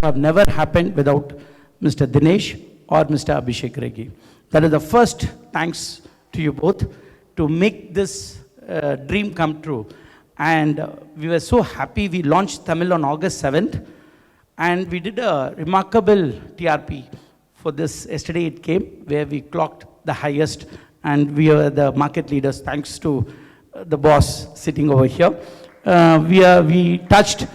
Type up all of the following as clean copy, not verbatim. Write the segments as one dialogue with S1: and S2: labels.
S1: have never happened without Mr. Dinesh or Mr. Abhishek Regi. That is the first thanks to you both to make this dream come true. And we were so happy. We launched Tamil on August 7th, and we did a remarkable TRP for this. Yesterday it came, where we clocked the highest, and we are the market leaders, thanks to the boss sitting over here. We touched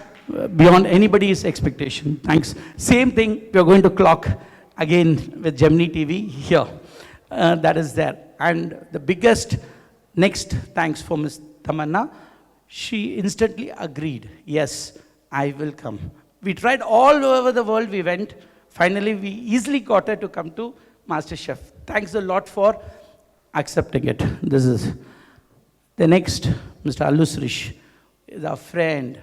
S1: beyond anybody's expectation. Thanks. Same thing, we are going to clock again with Gemini TV here. That is there. And the biggest next thanks for Ms. Tamanna. She instantly agreed, yes, I will come. We tried all over the world, we went. Finally, we easily got her to come to MasterChef. Thanks a lot for accepting it. This is the next, Mr. Allu Srish is our friend,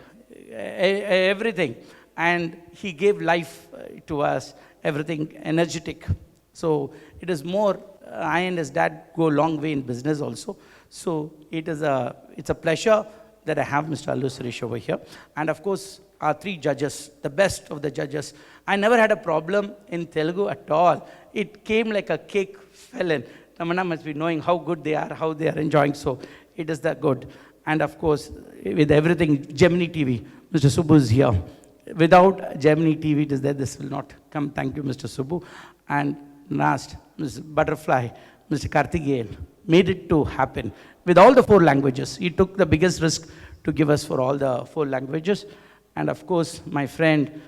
S1: everything. And he gave life to us, everything energetic. So it is more, I and his dad go a long way in business also. So it's a pleasure that I have Mr. Allu Srish over here. And of course, our three judges, the best of the judges. I never had a problem in Telugu at all. It came like a cake fell in. Tamanna must be knowing how good they are, how they are enjoying. So it is that good. And of course, with everything, Gemini TV, Mr. Subbu is here. Without Gemini TV, it is there, this will not come. Thank you, Mr. Subbu. And last, Ms. Butterfly, Mr. Karthikeyan, made it to happen. With all the 4 languages, he took the biggest risk to give us for all the 4 languages. And of course, my friend,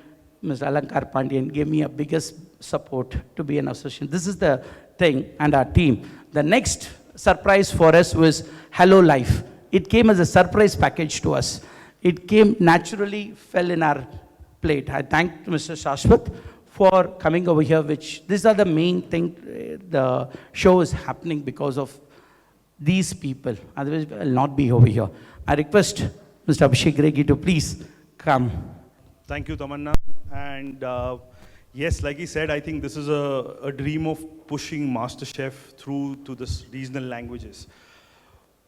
S1: Mr. Alankar Pandian, gave me a biggest support to be an associate. This is the thing, and our team. The next surprise for us was Hello Life. It came as a surprise package to us. It came naturally, fell in our plate. I thank Mr. Shashwat for coming over here, which these are the main thing. The show is happening because of these people. Otherwise, we will not be over here. I request Mr. Abhishek Regi to please come.
S2: Thank you, Tamanna. And yes, like he said, I think this is a dream of pushing MasterChef through to the regional languages.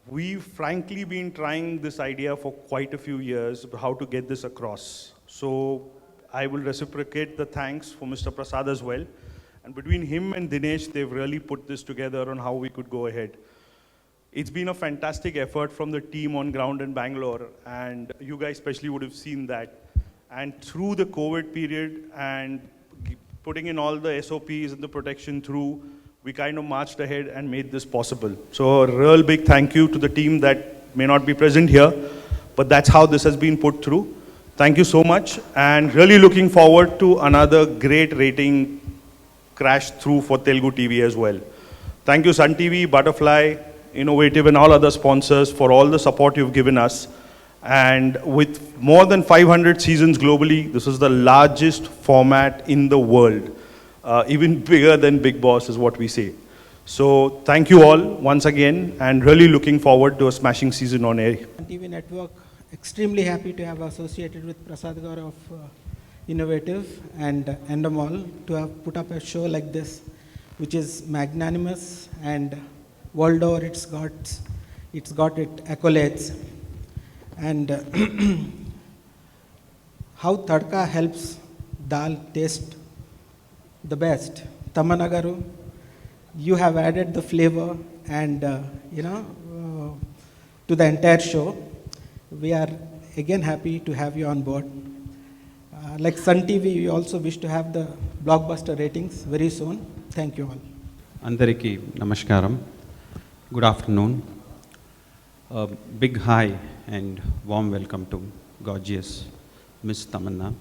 S2: We've frankly been trying this idea for quite a few years, how to get this across. So I will reciprocate the thanks for Mr. Prasad as well. And between him and Dinesh, they've really put this together on how we could go ahead. It's been a fantastic effort from the team on ground in Bangalore, and you guys especially would have seen that. And through the COVID period and putting in all the SOPs and the protection through, we kind of marched ahead and made this possible. So a real big thank you to the team that may not be present here, but that's how this has been put through. Thank you so much, and really looking forward to another great rating crash through for Telugu TV as well. Thank you Sun TV, Butterfly, Innovative and all other sponsors for all the support you've given us. And with more than 500 seasons globally, this is the largest format in the world. Even bigger than Big Boss is what we say. So thank you all once again, and really looking forward to a smashing season on air.
S3: TV Network, extremely happy to have associated with Prasad Gaur of Innovative and Endemol to have put up a show like this, which is magnanimous, and world over it's got its accolades. And how Tadka helps dal taste the best. Tamanna garu, you have added the flavor and to the entire show. We are again happy to have you on board. Like Sun TV, we also wish to have the blockbuster ratings very soon. Thank you all.
S4: Andariki namaskaram. Good afternoon. Big hi and warm welcome to gorgeous Miss Tamanna.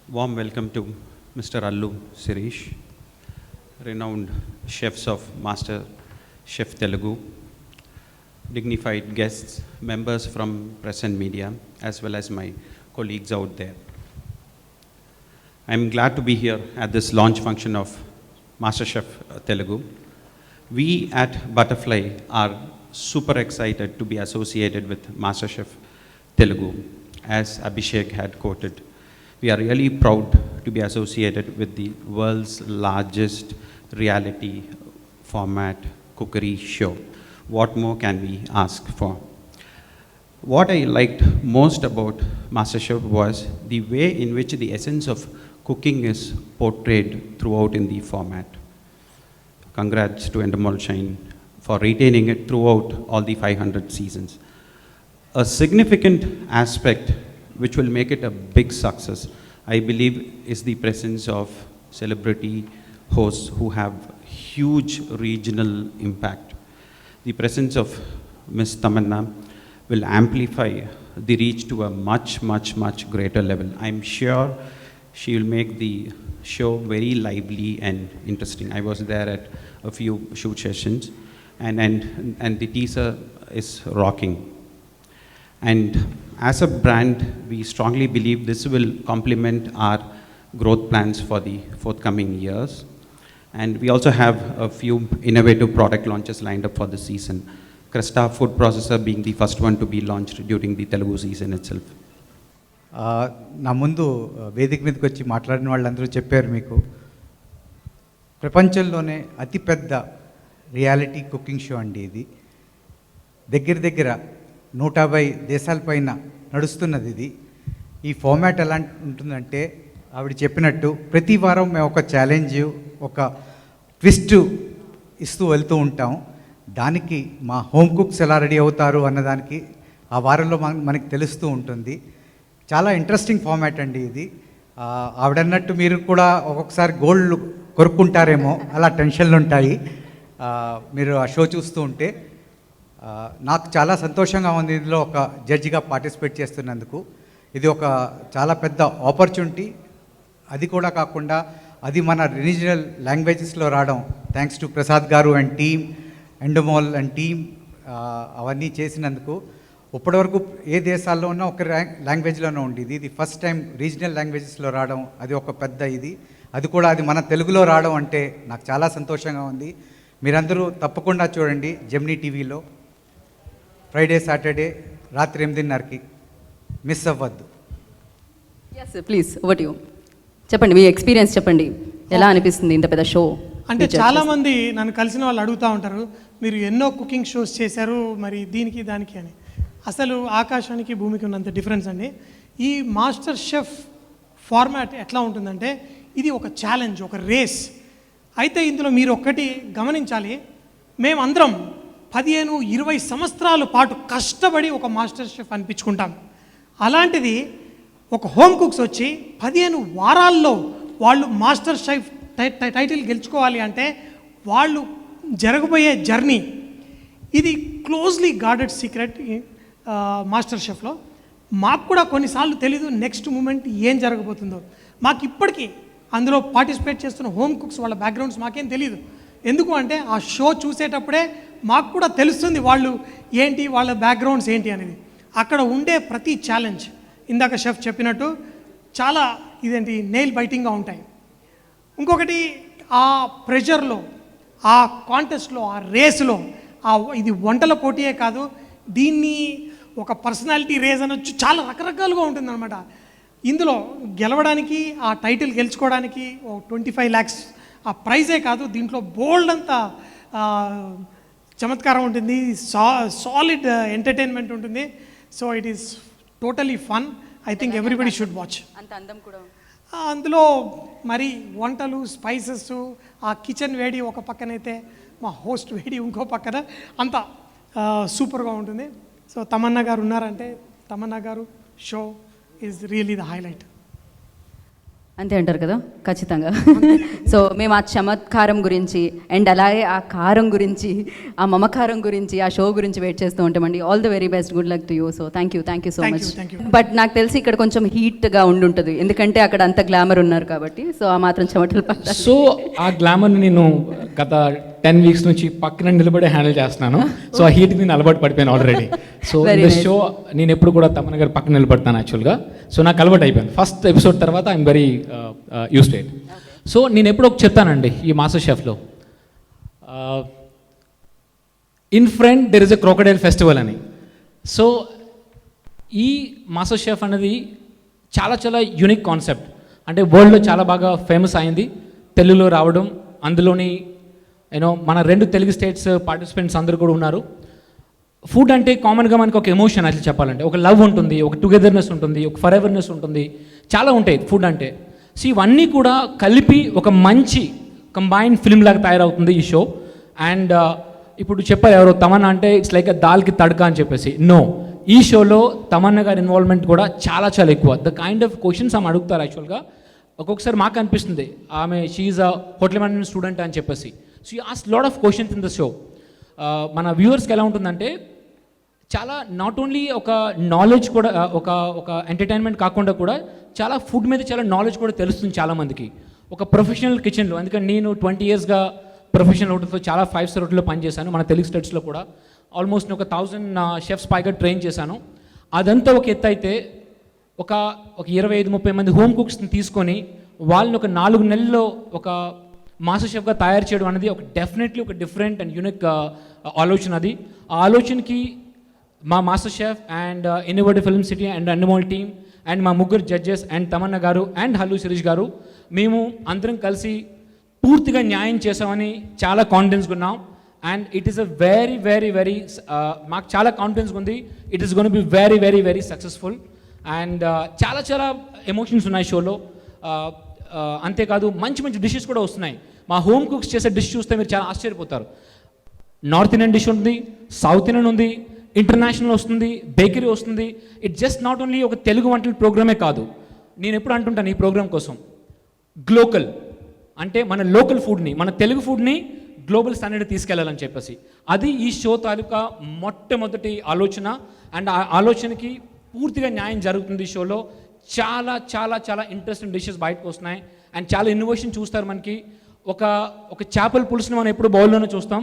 S4: Warm welcome to Mr. Allu Srish, renowned chefs of Master Chef Telugu, dignified guests, members from press and media, as well as my colleagues out there. I'm glad to be here at this launch function of MasterChef Telugu. We at Butterfly are super excited to be associated with MasterChef Telugu. As Abhishek had quoted, we are really proud to be associated with the world's largest reality format cookery show. What more can we ask for? What I liked most about MasterChef was the way in which the essence of cooking is portrayed throughout in the format. Congrats to Endemol Shine for retaining it throughout all the 500 seasons. A significant aspect which will make it a big success, I believe, is the presence of celebrity hosts who have huge regional impact. The presence of Miss Tamanna will amplify the reach to a much, much, much greater level. I'm sure she will make the show very lively and interesting. I was there at a few shoot sessions, and the teaser is rocking. And as a brand, we strongly believe this will complement our growth plans for the forthcoming years. And we also have a few innovative product launches lined up for this season. Cresta food processor being the first one to be launched during the Telugu season itself.
S5: నా ముందు వేదిక మీదకి వచ్చి మాట్లాడిన వాళ్ళందరూ చెప్పారు మీకు ప్రపంచంలోనే అతిపెద్ద రియాలిటీ కుకింగ్ షో అండి ఇది. దగ్గర దగ్గర 150 దేశాలపైన నడుస్తున్నది ఇది. ఈ ఫార్మాట్ ఎలా ఉంటుందంటే ఆవిడ చెప్పినట్టు ప్రతి వారం మేము ఒక ఛాలెంజ్, ఒక ట్విస్ట్ ఇస్తూ వెళ్తూ ఉంటాం. దానికి మా హోమ్ కుక్స్ ఎలా రెడీ అవుతారు అన్నదానికి ఆ వారంలో మనకి తెలుస్తూ ఉంటుంది. చాలా ఇంట్రెస్టింగ్ ఫార్మాట్ అండి ఇది. ఆవిడన్నట్టు మీరు కూడా ఒక్కొక్కసారి గోల్డ్ కొరుక్కుంటారేమో, అలా టెన్షన్లు ఉంటాయి మీరు ఆ షో చూస్తూ ఉంటే. నాకు చాలా సంతోషంగా ఉంది ఇందులో ఒక జడ్జిగా పార్టిసిపేట్ చేస్తున్నందుకు. ఇది ఒక చాలా పెద్ద ఆపర్చునిటీ. అది కూడా కాకుండా అది మన రీజనల్ లాంగ్వేజెస్లో రావడం, thanks to Prasad garu and team, Endemol and team అవన్నీ చేసినందుకు. ఇప్పటివరకు ఏ దేశాల్లో ఉన్నా ఒక లాంగ్వేజ్లోనే ఉండేది. ఇది ఫస్ట్ టైం రీజనల్ లాంగ్వేజెస్లో రావడం, అది ఒక పెద్ద ఇది. అది కూడా అది మన తెలుగులో రావడం అంటే నాకు చాలా సంతోషంగా ఉంది. మీరందరూ తప్పకుండా చూడండి జెమినీ టీవీలో ఫ్రైడే సాటర్డే రాత్రి 8:30కి. మిస్ అవ్వద్దు.
S6: Yes please over to you. చెప్పండి మీ ఎక్స్పీరియన్స్ చెప్పండి, ఎలా అనిపిస్తుంది ఇంత పెద్ద షో?
S7: అంటే చాలామంది నన్ను కలిసిన వాళ్ళు అడుగుతూ ఉంటారు, మీరు ఎన్నో కుకింగ్ షోస్ చేశారు, మరి దీనికి దానికి అని. అసలు ఆకాశానికి భూమికి ఉన్నంత డిఫరెన్స్ అండి. ఈ మాస్టర్ షెఫ్ ఫార్మాట్ ఎట్లా ఉంటుందంటే ఇది ఒక ఛాలెంజ్, ఒక రేస్. అయితే ఇందులో మీరు ఒక్కటి గమనించాలి, మేమందరం 15-20 సంవత్సరాల పాటు కష్టపడి ఒక మాస్టర్ షెఫ్ అనిపించుకుంటాం. అలాంటిది ఒక హోమ్ కుక్స్ వచ్చి 15 వారాల్లో వాళ్ళు మాస్టర్ షెఫ్ టైటిల్ గెలుచుకోవాలి అంటే వాళ్ళు జరగబోయే జర్నీ ఇది క్లోజ్లీ గార్డెడ్ సీక్రెట్ మాస్టర్ షెఫ్లో. మాకు కూడా కొన్నిసార్లు తెలీదు నెక్స్ట్ మూమెంట్ ఏం జరగబోతుందో. మాకు ఇప్పటికీ అందులో పార్టిసిపేట్ చేస్తున్న హోమ్ కుక్స్ వాళ్ళ బ్యాక్గ్రౌండ్స్ మాకేం తెలియదు. ఎందుకు అంటే ఆ షో చూసేటప్పుడే మాకు కూడా తెలుస్తుంది వాళ్ళు ఏంటి, వాళ్ళ బ్యాక్గ్రౌండ్స్ ఏంటి అనేది. అక్కడ ఉండే ప్రతి ఛాలెంజ్ ఇందాక షెఫ్ చెప్పినట్టు చాలా ఇదేంటి నెయిల్ బైటింగ్గా ఉంటాయి. ఇంకొకటి ఆ ప్రెషర్లో, ఆ కాంటెస్ట్లో, ఆ రేస్లో ఇది వంటల పోటీయే కాదు, దీన్ని ఒక పర్సనాలిటీ రేస్ అనొచ్చు, చాలా రకరకాలుగా ఉంటుందన్నమాట. ఇందులో గెలవడానికి, ఆ టైటిల్ గెలుచుకోవడానికి 25 lakhs ఆ ప్రైజే కాదు, దీంట్లో బోల్డ్ అంతా చమత్కారం ఉంటుంది, సాలిడ్ ఎంటర్టైన్మెంట్ ఉంటుంది. So it is totally fun. I think everybody should watch.
S6: అంత అందం కూడా
S7: అందులో మరి వంటలు, స్పైసెస్, ఆ కిచెన్ వేడి ఒక పక్కనైతే మా హోస్ట్ వేడి ఇంకో పక్కన, అంతా సూపర్గా ఉంటుంది. సో తమన్నా గారు ఉన్నారంటే తమన్నా గారు show is really the highlight.
S6: అంతే అంటారు కదా? ఖచ్చితంగా. సో మేము ఆ చమత్కారం గురించి అండ్ అలాగే ఆ కారం గురించి, ఆ మమకారం గురించి, ఆ షో గురించి వెయిట్ చేస్తూ ఉంటామండి. All the very best, good luck to you. So thank you so much. But నాకు తెలిసి ఇక్కడ కొంచెం హీట్గా ఉండుంటుంది, ఎందుకంటే అక్కడ అంత గ్లామర్ ఉన్నారు కాబట్టి. సో ఆ మాత్రం చెమటలు పడతాయి.
S8: సో ఆ గ్లామర్ని నేను గత 10 weeks నుంచి పక్కన నిలబడి హ్యాండిల్ చేస్తున్నాను. సో ఆ హీట్కి నేను అలవాటు పడిపోయాను ఆల్రెడీ. సో ఈ షో నేను ఎప్పుడు కూడా తమన్నా గారు పక్కన నిలబడతాను యాక్చువల్గా. సో నాకు అలవాటు అయిపోయాను. ఫస్ట్ ఎపిసోడ్ తర్వాత I'm very used to it. So నేను ఎప్పుడు ఒక చెప్తానండి ఈ మాస్టర్ షెఫ్లో, in front there is a crocodile festival అని. సో ఈ మాస్టర్ షెఫ్ అనేది చాలా చాలా యూనిక్ కాన్సెప్ట్. అంటే వరల్డ్లో చాలా బాగా ఫేమస్ అయింది, తెలుగులో రావడం, అందులోని మన 2 తెలుగు స్టేట్స్ పార్టిసిపెంట్స్ అందరూ కూడా ఉన్నారు. ఫుడ్ అంటే కామన్గా మనకి ఒక ఎమోషన్ అట్లా చెప్పాలంటే, ఒక లవ్ ఉంటుంది, ఒక టుగెదర్నెస్ ఉంటుంది, ఒక ఫర్ ఎవర్నెస్ ఉంటుంది, చాలా ఉంటాయి ఫుడ్ అంటే. సో ఇవన్నీ కూడా కలిపి ఒక మంచి కంబైన్డ్ ఫిల్మ్ లాగా తయారవుతుంది ఈ షో. అండ్ ఇప్పుడు చెప్పారు ఎవరో తమన్నా అంటే ఇట్స్ లైక్ దాల్కి తడక అని చెప్పేసి. నో, ఈ షోలో తమన్నా గారి ఇన్వాల్వ్మెంట్ కూడా చాలా చాలా ఎక్కువ. ద కైండ్ ఆఫ్ క్వశ్చన్స్ ఆమె అడుగుతారు యాక్చువల్గా. ఒక్కొక్కసారి మాకు అనిపిస్తుంది ఆమె she a hotel management student అని చెప్పేసి. So you ask lot of questions in the show. మన వ్యూవర్స్కి ఎలా ఉంటుందంటే చాలా నాట్ ఓన్లీ ఒక నాలెడ్జ్ కూడా, ఒక ఎంటర్టైన్మెంట్ కాకుండా కూడా చాలా ఫుడ్ మీద చాలా నాలెడ్జ్ కూడా తెలుస్తుంది చాలామందికి. ఒక ప్రొఫెషనల్ కిచెన్లో, ఎందుకంటే నేను 20 yearsగా ప్రొఫెషనల్ హోటల్స్లో చాలా 5-star హోటల్లో పనిచేశాను మన తెలుగు స్టేట్స్లో కూడా. ఆల్మోస్ట్ ఒక 1000 షెఫ్స్ పైగా ట్రైన్ చేశాను. అదంతా ఒక ఎత్తు అయితే ఒక 25-30 మంది హోమ్ కుక్స్ని తీసుకొని వాళ్ళని ఒక 4 నెలల్లో ఒక మాస్టర్ షెఫ్గా తయారు చేయడం అనేది ఒక డెఫినెట్లీ ఒక డిఫరెంట్ అండ్ యూనిక్ ఆలోచన. అది ఆ ఆలోచనకి మా master chef and innovative film city and అన్నమోల్ టీమ్ అండ్ మా ముగ్గురు జడ్జెస్ అండ్ తమన్నా గారు అండ్ హల్లు శిరీష్ గారు, మేము అందరం కలిసి పూర్తిగా న్యాయం చేసామని చాలా కాన్ఫిడెన్స్గా ఉన్నాం. And it is a very very very మాకు చాలా కాన్ఫిడెన్స్గా ఉంది. It is gonna be very very very successful. And చాలా చాలా ఎమోషన్స్ ఉన్నాయి షోలో. అంతేకాదు మంచి మంచి డిషెస్ కూడా వస్తున్నాయి. మా హోమ్ కుక్స్ చేసే డిష్ చూస్తే మీరు చాలా ఆశ్చర్యపోతారు. నార్త్ ఇండియన్ డిష్ ఉంది, సౌత్ ఇండియన్ ఉంది, ఇంటర్నేషనల్ వస్తుంది, బేకరీ వస్తుంది. ఇట్ జస్ట్ నాట్ ఓన్లీ ఒక తెలుగు వంటల ప్రోగ్రామే కాదు. నేను ఎప్పుడు అంటుంటాను ఈ ప్రోగ్రామ్ కోసం, గ్లోకల్ అంటే మన లోకల్ ఫుడ్ని, మన తెలుగు ఫుడ్ని గ్లోబల్ స్టాండర్డ్ తీసుకెళ్లాలని చెప్పేసి. అది ఈ షో తాలూకా మొట్టమొదటి ఆలోచన. అండ్ ఆ ఆలోచనకి పూర్తిగా న్యాయం జరుగుతుంది ఈ షోలో. చాలా చాలా చాలా ఇంట్రెస్టింగ్ డిషెస్ బయటకు వస్తున్నాయి అండ్ చాలా ఇన్నోవేషన్ చూస్తారు. మనకి ఒక చేపల పులుసుని మనం ఎప్పుడు బౌల్లోనే చూస్తాం.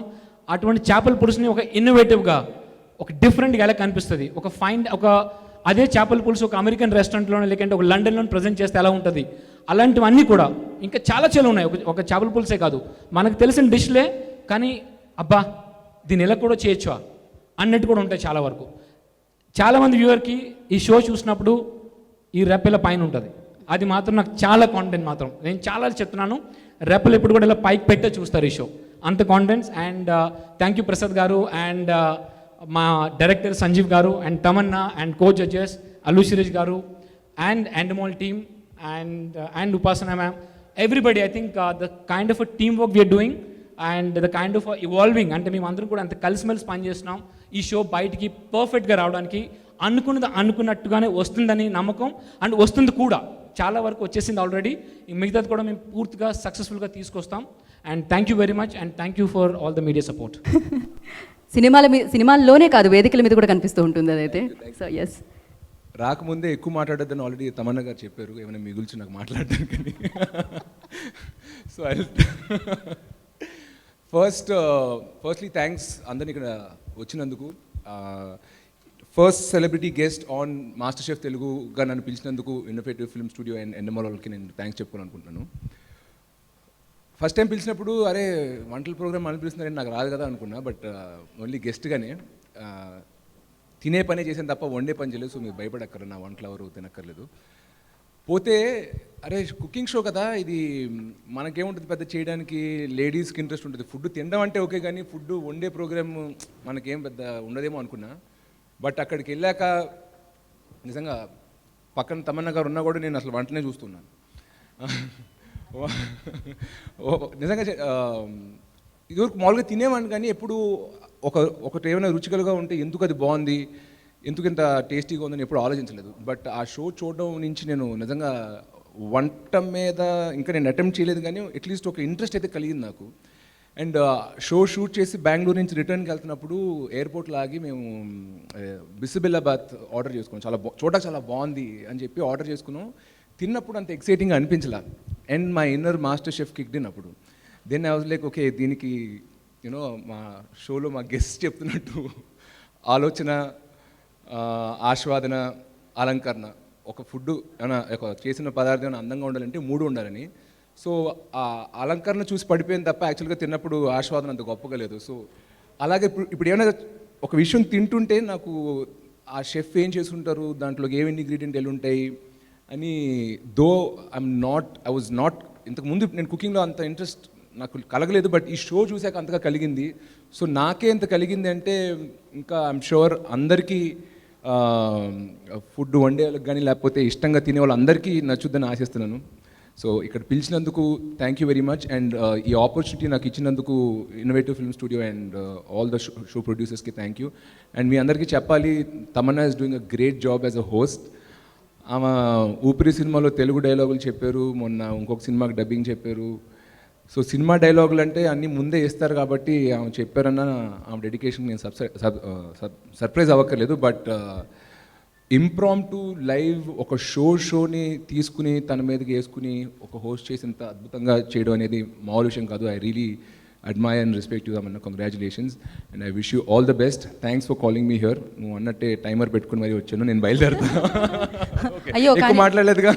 S8: అటువంటి చేపల పులుసుని ఒక ఇన్నోవేటివ్గా, ఒక డిఫరెంట్గా ఎలా కనిపిస్తుంది, ఒక అదే చేపల పులుసు ఒక అమెరికన్ రెస్టారెంట్లోనే లేకంటే ఒక లండన్లో ప్రజెంట్ చేస్తే ఎలా ఉంటుంది, అలాంటివన్నీ కూడా ఇంకా చాలా చాలా ఉన్నాయి. ఒక చేపల పులుసే కాదు, మనకు తెలిసిన డిష్లే కానీ అబ్బా దీన్ని ఎలా కూడా చేయొచ్చా అన్నట్టు కూడా ఉంటాయి చాలా వరకు. చాలామంది వ్యూవర్కి ఈ షో చూసినప్పుడు ఈ రెప్పల పైన ఉంటుంది. అది మాత్రం నాకు చాలా కాన్ఫిడెన్స్ మాత్రం, నేను చాలా చెప్తున్నాను, రెప్పలు ఎప్పుడు కూడా ఇలా పైకి పెట్టే చూస్తారు ఈ షో, అంత confidence. And thank you Prasad garu and మా director Sanjeev garu and Tamannaah and co judges Allu Sirish garu and Endemol team and Upasana ma'am, everybody. I think the kind of a team work we're doing and the kind of evolving, అంటే మేము అందరం కూడా అంత కలిసిమెలిసి పనిచేస్తున్నాం ఈ show బయటికి పర్ఫెక్ట్గా రావడానికి. అనుకున్నట్టుగానే వస్తుందని నమ్మకం అండ్ వస్తుంది కూడా, చాలా వరకు వచ్చేసింది ఆల్రెడీ. మిగతాది కూడా మేము పూర్తిగా సక్సెస్ఫుల్గా తీసుకొస్తాం. And thank you very much and thank you for all the media support.
S6: సినిమాల్లోనే కాదు, వేదికల మీద కూడా కనిపిస్తూ ఉంటుంది అదైతే. సో ఎస్,
S9: రాకముందే ఎక్కువ మాట్లాడొద్దని ఆల్రెడీ తమన్నా గారు చెప్పారు, ఏమైనా మిగుల్చి నాకు మాట్లాడతాను కానీ. సో ఐ ఫస్ట్లీ థ్యాంక్స్ అందరినీ ఇక్కడ వచ్చినందుకు. First celebrity guest on master chef తెలుగుగా నన్ను పిలిచినందుకు innovative film studio and NMR వాళ్ళకి నేను థ్యాంక్స్ చెప్పుకోవాలనుకుంటున్నాను. ఫస్ట్ టైం పిలిచినప్పుడు అరే వంటల ప్రోగ్రామ్ అని పిలుస్తున్నారని నాకు రాదు కదా అనుకున్నా, బట్ ఓన్లీ గెస్ట్గానే తినే పనే చేసాను తప్ప వండే పని చేయలేదు. సో మీరు భయపడక్కర్లేదు, నా వంటలు ఎవరు తినక్కర్లేదు. పోతే అరే కుకింగ్ షో కదా ఇది, మనకేముంటుంది పెద్ద చేయడానికి, లేడీస్కి ఇంట్రెస్ట్ ఉంటుంది. ఫుడ్ తినడం అంటే ఓకే కానీ ఫుడ్ వండే ప్రోగ్రామ్ మనకేం పెద్ద ఉండదేమో అనుకున్నా. బట్ అక్కడికి వెళ్ళాక నిజంగా పక్కన తమన్నా గారు ఉన్నా కూడా నేను అసలు వంటనే చూస్తున్నాను. నిజంగా ఇదివరకు మామూలుగా తినేవాడిని కానీ ఎప్పుడు ఒకటి ఏమైనా రుచికలుగా ఉంటే ఎందుకు అది బాగుంది, ఎందుకు ఇంత టేస్టీగా ఉందని ఎప్పుడు ఆలోచించలేదు. బట్ ఆ షో చూడడం నుంచి నేను నిజంగా వంట మీద ఇంకా నేను అటెంప్ట్ చేయలేదు కానీ అట్లీస్ట్ ఒక ఇంట్రెస్ట్ అయితే కలిగింది నాకు. అండ్ షో షూట్ చేసి బెంగళూరు నుంచి రిటర్న్కి వెళ్తున్నప్పుడు ఎయిర్పోర్ట్లో ఆగి మేము బిసిబిల్లాబాత్ ఆర్డర్ చేసుకున్నాం. చూడడానికి చాలా బాగుంది అని చెప్పి ఆర్డర్ చేసుకున్నాం. తిన్నప్పుడు అంత ఎక్సైటింగ్గా అనిపించలా. అండ్ మా inner master chef kicked in అప్పుడు. Then I was like okay దీనికి యూనో మా షోలో మా గెస్ట్ చెప్తున్నట్టు ఆలోచన, ఆస్వాదన, అలంకరణ, ఒక ఫుడ్ ఏమైనా ఒక చేసిన పదార్థం ఏమైనా అందంగా ఉండాలంటే 3 ఉండాలని. సో ఆ అలంకరణ చూసి పడిపోయింది తప్ప యాక్చువల్గా తిన్నప్పుడు ఆస్వాదన అంత గొప్పగా లేదు. సో అలాగే ఇప్పుడు ఏమైనా ఒక విషయం తింటుంటే నాకు ఆ షెఫ్ ఏం చేసుకుంటారు, దాంట్లోకి ఏమి ఇంగ్రీడియంట్ ఎలా ఉంటాయి అని, దో ఐ వాజ్ నాట్ ఇంతకుముందు నేను కుకింగ్లో అంత ఇంట్రెస్ట్ నాకు కలగలేదు, బట్ ఈ షో చూశాక అంతగా కలిగింది. సో నాకే ఎంత కలిగింది అంటే ఇంకా ఐఎమ్ షూర్ అందరికీ ఫుడ్ వండే వాళ్ళకి కానీ లేకపోతే ఇష్టంగా తినే వాళ్ళందరికీ నచ్చుద్దని ఆశిస్తున్నాను. సో ఇక్కడ పిలిచినందుకు thank you very much, and ఈ ఆపర్చునిటీ నాకు ఇచ్చినందుకు innovative film studio and all the show ప్రొడ్యూసర్స్కి థ్యాంక్ యూ. అండ్ మీ అందరికీ చెప్పాలి, Tamannaah is doing a great job as a host. ఆమె ఊపిరి సినిమాలో తెలుగు డైలాగులు చెప్పారు, మొన్న ఇంకొక సినిమాకి డబ్బింగ్ చెప్పారు. సో సినిమా డైలాగులు అంటే అన్నీ ముందే ఇస్తారు కాబట్టి ఆమె చెప్పారన్న ఆమె డెడికేషన్ నేను సర్ప్రైజ్ అవ్వక్కర్లేదు. బట్ ఇంప్రాంప్టు లైవ్ ఒక షోని తీసుకుని తన మీదకి వేసుకుని ఒక హోస్ట్ చేసినంత అద్భుతంగా చేయడం అనేది మామూలు విషయం కాదు. I really admire and respect you అన్న. Congratulations and I wish you all the best. Thanks for calling me here. నువ్వు అన్నట్టే టైమర్ పెట్టుకుని మరీ వచ్చాను, నేను బయలుదేరుతాను.
S6: అయ్యో
S9: ఎక్కువ మాట్లాడలేదుగా.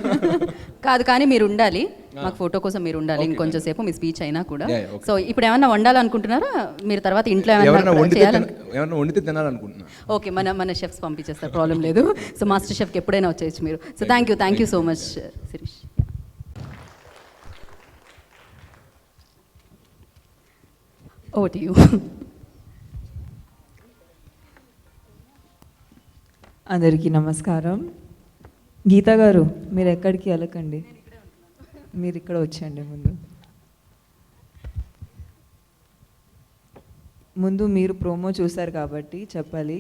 S6: కాదు, కానీ మీరు ఉండాలి, మాకు ఫోటో కోసం మీరు ఉండాలి ఇంకొంచెం సేపు, మీ స్పీచ్ అయినా కూడా. సో ఇప్పుడు ఏమన్నా వండాలనుకుంటున్నారా మీరు? తర్వాత ఇంట్లో ఏమన్నా చేయాలని?
S9: ఏమన్నా వండితే తినాలనుకుంటున్నా.
S6: ఓకే, మన షెఫ్స్ పంపించేస్తారు, ప్రాబ్లం లేదు. సో మాస్టర్ షెఫ్కి ఎప్పుడైనా వచ్చేయచ్చు మీరు. So thank you so much Sirish. Over to you.
S10: అందరికీ నమస్కారం. గీతా గారు, మీరు ఎక్కడికి వెళ్ళకండి, మీరు ఇక్కడ వచ్చేయండి. ముందు మీరు ప్రోమో చూసారు కాబట్టి చెప్పాలి,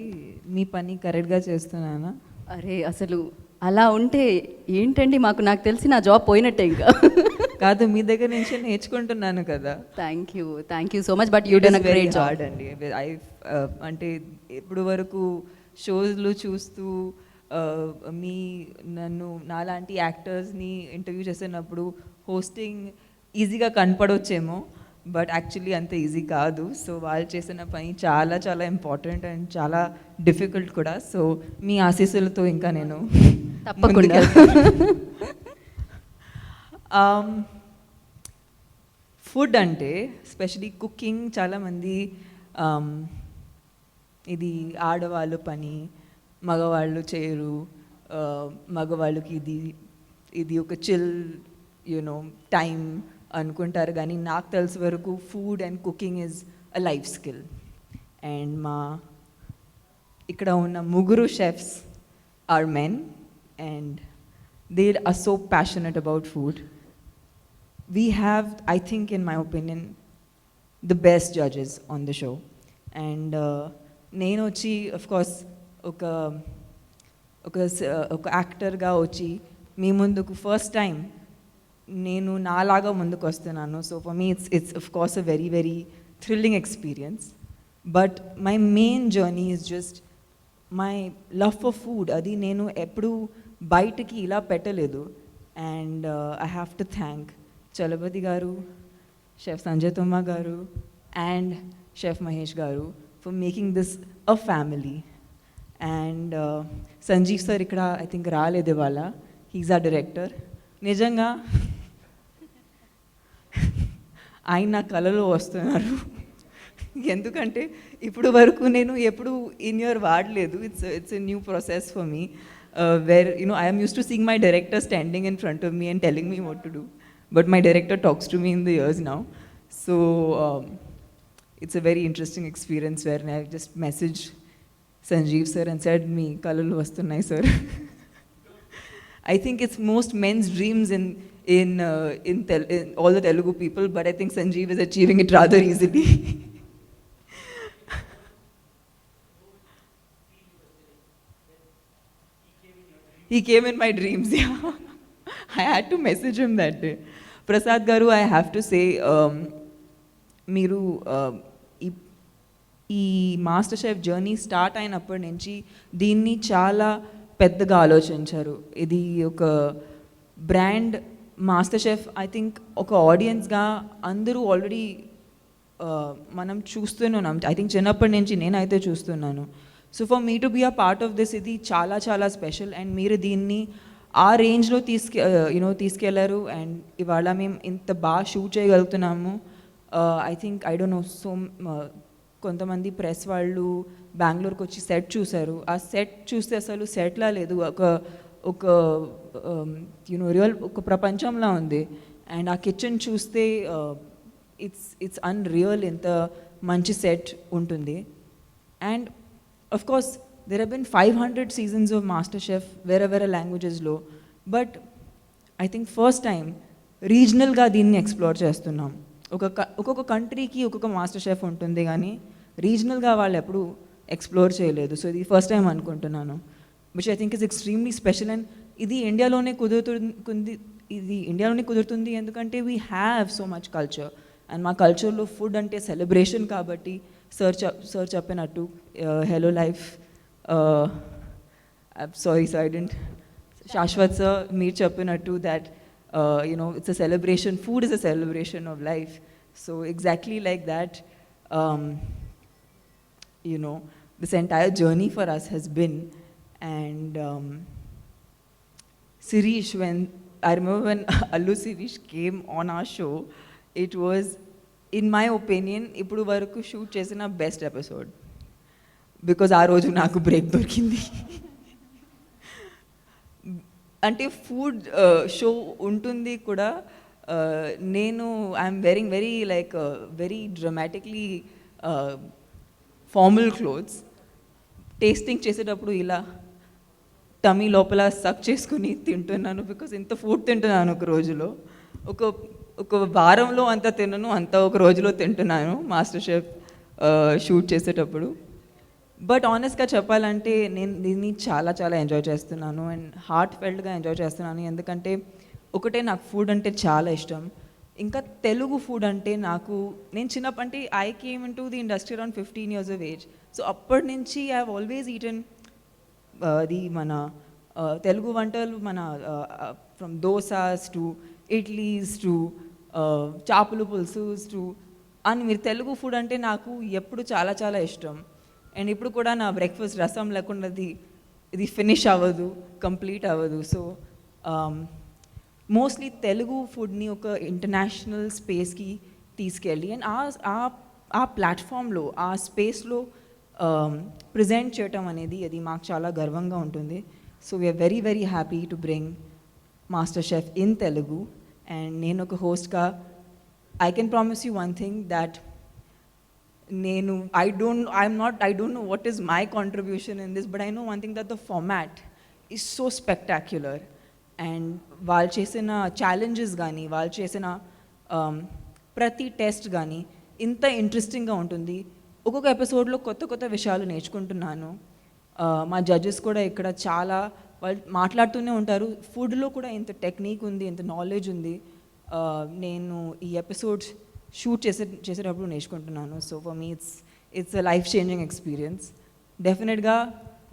S10: మీ పని కరెక్ట్గా చేస్తున్నానా?
S6: అరే అసలు అలా ఉంటే ఏంటండి, నాకు తెలిసి నా జాబ్ పోయినట్టే ఇంకా.
S10: కాదు, మీ దగ్గర నుంచి నేర్చుకుంటున్నాను కదా.
S6: Thank you so much, but you done a great job
S10: అండి. అంటే ఇప్పుడు వరకు షోస్లు చూస్తూ నన్ను నాలాంటి యాక్టర్స్ని ఇంటర్వ్యూ చేసినప్పుడు హోస్టింగ్ ఈజీగా కనపడవచ్చేమో, బట్ యాక్చువల్లీ అంత ఈజీ కాదు. సో వాళ్ళు చేసిన పని చాలా చాలా ఇంపార్టెంట్ అండ్ చాలా డిఫికల్ట్ కూడా. సో మీ ఆశీస్సులతో ఇంకా నేను
S6: తప్పకుండా.
S10: ఫుడ్ అంటే స్పెషలీ కుకింగ్ చాలామంది ఇది ఆడవాళ్ళు పని, మగవాళ్ళు చేయరు, మగవాళ్ళకి ఇది ఒక చిల్ టైం అనుకుంటారు. కానీ నాకు తెలిసి వరకు food and cooking is a life skill. And ఇక్కడ ఉన్న ముగ్గురు chefs are men and they are so passionate about food. We have, I think in my opinion, the best judges on the show. And నేను వచ్చి of course ఒక యాక్టర్గా వచ్చి మీ ముందుకు first time నేను నాలాగా ముందుకు వస్తున్నాను. So for me it's of course a very very thrilling experience. But my main journey is just my love for food. అది నేను ఎప్పుడు బయటకి ఇలా పెట్టలేదు. And I have to thank Chalapathi garu, chef Sanjay Thumma garu and chef Mahesh garu for making this uh family. And Sanjeev sir ఇక్కడ I think రాలేదు ఇవాళ, he's ఆ డైరెక్టర్. నిజంగా ఆయన నా కళలో వస్తున్నారు, ఎందుకంటే ఇప్పుడు వరకు నేను ఎప్పుడు ఇన్ ఇయర్ వాడలేదు. It's a new process for me. Where I am used to seeing my director standing in front of me and telling me what to do, but my director talks to me in the ears now. So it's a very interesting experience where I just messaged Sanjeev sir and said, "Me kalalu vastunnai sir." I think it's most men's dreams in all the Telugu people, but I think Sanjeev is achieving it rather easily. He came in my dreams, yeah. I had to message him that day. Prasad Garu, I have to say, మీరు ఈ master chef journey start అయినప్పటి నుంచి దీన్ని చాలా పెద్దగా ఆలోచించారు. ఇది ఒక brand master chef. I think ఒక ఆడియన్స్గా అందరూ ఆల్రెడీ మనం చూస్తూనే ఉన్నాం. ఐ థింక్ చిన్నప్పటి నుంచి నేనైతే చూస్తున్నాను. So for me to be a part of this, ఇది చాలా చాలా స్పెషల్. అండ్ మీరు దీన్ని ఆ రేంజ్లో తీసుకెళ్లారు. అండ్ ఇవాళ మేము ఇంత బాగా షూట్ చేయగలుగుతున్నాము. I think I don't know, so కొంతమంది ప్రెస్ వాళ్ళు బెంగళూరుకి వచ్చి సెట్ చూశారు. ఆ సెట్ చూస్తే అసలు సెట్లా లేదు, ఒక రియల్ ఒక ప్రపంచంలా ఉంది. అండ్ ఆ కిచెన్ చూస్తే ఇట్స్ అన్రియల్ ఇంత మంచి సెట్ ఉంటుంది. And of course there have been 500 seasons of MasterChef వేరే లాంగ్వేజెస్లో, but I think first time రీజనల్గా దీన్ని ఎక్స్ప్లోర్ చేస్తున్నాం. ఒక్కొక్క కంట్రీకి ఒక్కొక్క మాస్టర్ షెఫ్ ఉంటుంది, కానీ రీజనల్గా వాళ్ళు ఎప్పుడు ఎక్స్ప్లోర్ చేయలేదు. సో ఇది ఫస్ట్ టైం అనుకుంటున్నాను, which I think is extremely special. And ఇది ఇండియాలోనే కుదురుతుంది ఎందుకంటే we have so much culture, and మా కల్చర్లో ఫుడ్ అంటే సెలబ్రేషన్ కాబట్టి సార్ చెప్పినట్టు hello life, sorry I didn't, Shashwat sir మీరు చెప్పినట్టు that it's a celebration, food is a celebration of life. So exactly like that, this entire journey for us has been. And Sirish, I remember when Allu Sirish came on our show, it was, in my opinion, ippudu varaku shoot chesina best episode, because aa roju naaku break dorkindi. అంటే food show ఉంటుంది కూడా, నేను I'm వెరింగ్ very డ్రమాటిక్లీ formal clothes, tasting చేసేటప్పుడు ఇలా tummy లోపల సక్ చేసుకుని తింటున్నాను, because ఇంత ఫుడ్ తింటున్నాను ఒక రోజులో. ఒక వారంలో అంత తినను, అంత ఒక రోజులో తింటున్నాను మాస్టర్ షెఫ్ షూట్ చేసేటప్పుడు. బట్ ఆనెస్ట్గా చెప్పాలంటే నేను దీన్ని చాలా చాలా ఎంజాయ్ చేస్తున్నాను, అండ్ హార్ట్ ఫెల్ట్గా ఎంజాయ్ చేస్తున్నాను. ఎందుకంటే ఒకటే, నాకు ఫుడ్ అంటే చాలా ఇష్టం. ఇంకా తెలుగు ఫుడ్ అంటే నేను చిన్నప్పటి I came in to the industry around 15 years of age. So అప్పటి నుంచి ఐ హ్యావ్ ఆల్వేస్ ఈటన్ అది మన తెలుగు వంటలు, మన from dosas to idlis to చేపల పులుసు టు, అని మీరు తెలుగు ఫుడ్ అంటే నాకు ఎప్పుడు చాలా చాలా ఇష్టం. అండ్ ఇప్పుడు కూడా నా బ్రేక్ఫాస్ట్ రసం లేకుండా ఇది ఫినిష్ అవ్వదు, కంప్లీట్ అవ్వదు. సో మోస్ట్లీ తెలుగు ఫుడ్ని ఒక ఇంటర్నేషనల్ స్పేస్కి తీసుకెళ్ళి, అండ్ ఆ ప్లాట్ఫామ్లో, ఆ స్పేస్లో ప్రజెంట్ చేయటం అనేది అది మాకు చాలా గర్వంగా ఉంటుంది. So we're very very happy to bring master chef in Telugu. And నేను ఒక హోస్ట్గా I can promise you one thing, that I don't know what is my contribution in this, but I know one thing, that the format is so spectacular. And వాళ్ళు చేసిన challenges కానీ, వాళ్ళు చేసిన ప్రతి test కానీ ఇంత ఇంట్రెస్టింగ్గా ఉంటుంది. ఒక్కొక్క ఎపిసోడ్లో కొత్త కొత్త విషయాలు నేర్చుకుంటున్నాను. మా జడ్జెస్ కూడా ఇక్కడ చాలా వాళ్ళు మాట్లాడుతూనే ఉంటారు. ఫుడ్లో కూడా ఇంత టెక్నిక్ ఉంది, ఇంత నాలెడ్జ్ ఉంది. నేను ఈ ఎపిసోడ్స్ షూట్ చేసేటప్పుడు నేర్చుకుంటున్నాను. So for me it's a life changing experience. డెఫినెట్గా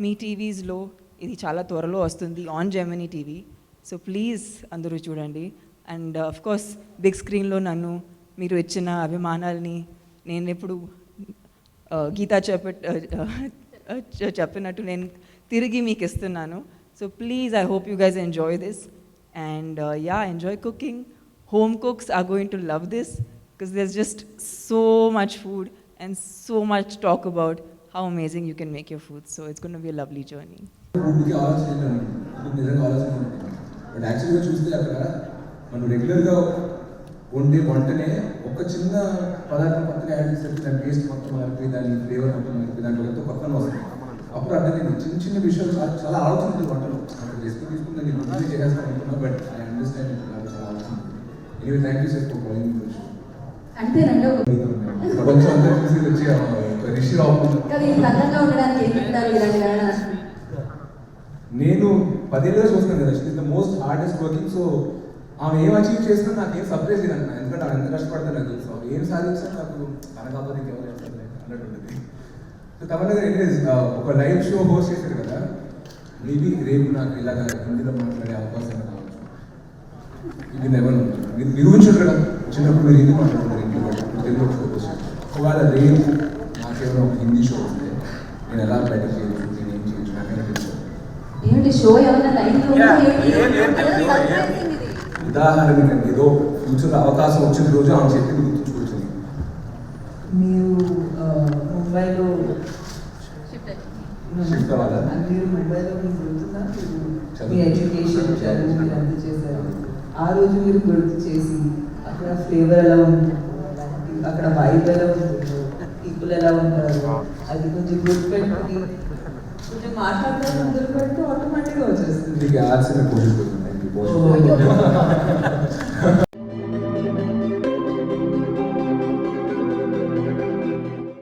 S10: మీ టీవీస్లో ఇది చాలా త్వరలో వస్తుంది on Gemini TV. So please అందరూ చూడండి. అండ్ ఆఫ్ కోర్స్ బిగ్ స్క్రీన్లో నన్ను మీరు ఇచ్చిన అభిమానాల్ని నేను ఎప్పుడు గీతా చెప్పినట్టు నేను తిరిగి మీకు ఇస్తున్నాను. So please, I hope you guys enjoy this. And enjoy cooking. Home cooks are going to love this, because there's just so much food and so much talk about how amazing you can make your food. So it's going to be a lovely journey.
S11: ఫుడ్కి ఆలోచన నిజంగా ఆలోచన ఉంటుంది, but యాక్చువల్గా చూస్తే అక్కడ మనం రెగ్యులర్గా వండే వంటనే ఒక చిన్న పదార్థం కొత్తగా యాడ్ చేసేది, దాని టేస్ట్ మొత్తం మారిపోయి, దాని ఫ్లేవర్ మొత్తం మారిపోయి, దాంట్లో ఎంతో కొత్తగా వస్తుంది. అప్పుడు అర్థమైంది చిన్న చిన్న విషయాలు చాలా ఆలోచన ఉంటుంది వంటలో. అక్కడ రెసిపీ తీసుకుంటే నేను ముందే చేసేస్తాను అనుకున్నా, బట్ ఐ అండర్స్టాండ్ చాలా ఆలోచన. Anyway, thank you sir for calling me show. ప్రపంచం అంతా చూసి వచ్చి రిషి నేను 10 ఏళ్ళుగా చూస్తున్నాను కదా, she the most hardest working. So ఆమె ఏం అచీవ్ చేసినా నాకేం సర్ప్రైజ్ లేదు అన్న, ఎందుకంటే ఆమె ఎంత కష్టపడతా నాకు తెలుసు. ఏం సాధించినా నాకు తన కాకపోతే ఇంకెవరు చేస్తారు అన్నట్టు. సో తమన్నా గారు ఎనీవేస్ ఒక లైవ్ షో హోస్ట్ చేశారు కదా, మేబీ రేపు నాకు ఇలాగ హిందీలో మాట్లాడే అవకాశం కావచ్చు. ఇది నెవర్ మీరు ఊహించారు కదా, చిన్నప్పుడు మీరు హిందీ మాట్లాడుతున్నారు ఇంట్లో, బట్ తెలుగు షో హోస్ట్. ఒకవేళ రేపు నాకేమైనా ఒక హిందీ షో వస్తే నేను ఎలా బెటర్ చేయొచ్చు, నేను ఏం చేయొచ్చు, నాకైనా తెలుసు. ఉదాహరణకి ఏదో ఫ్యూచర్ అవకాశం వచ్చిన రోజు ఆమె చెప్పింది గుర్తుంచుకోవచ్చు.
S10: మీరు ముంబైలో
S11: షిఫ్ట్ అవ్వాలా?
S10: మీరు ముంబైలో మీకు గుర్తుందా, మీ ఎడ్యుకేషన్ చదువు మీరు అంతా చేశారు. ఆ రోజు మీరు గుర్తు చేసి అక్కడ ఫ్లేవర్ ఎలా ఉంటుంది, అక్కడ వైబ్ ఎలా ఉంటుందో పీపుల్ ఎలా ఉంటారు అది కొంచెం గుర్తుపెట్టుకుని కొంచెం మాట్లాడడం మొదలు పెడితే ఆటోమేటిక్గా వచ్చేస్తుంది.
S11: మీకు ఆర్ట్స్ పోషిస్తుంది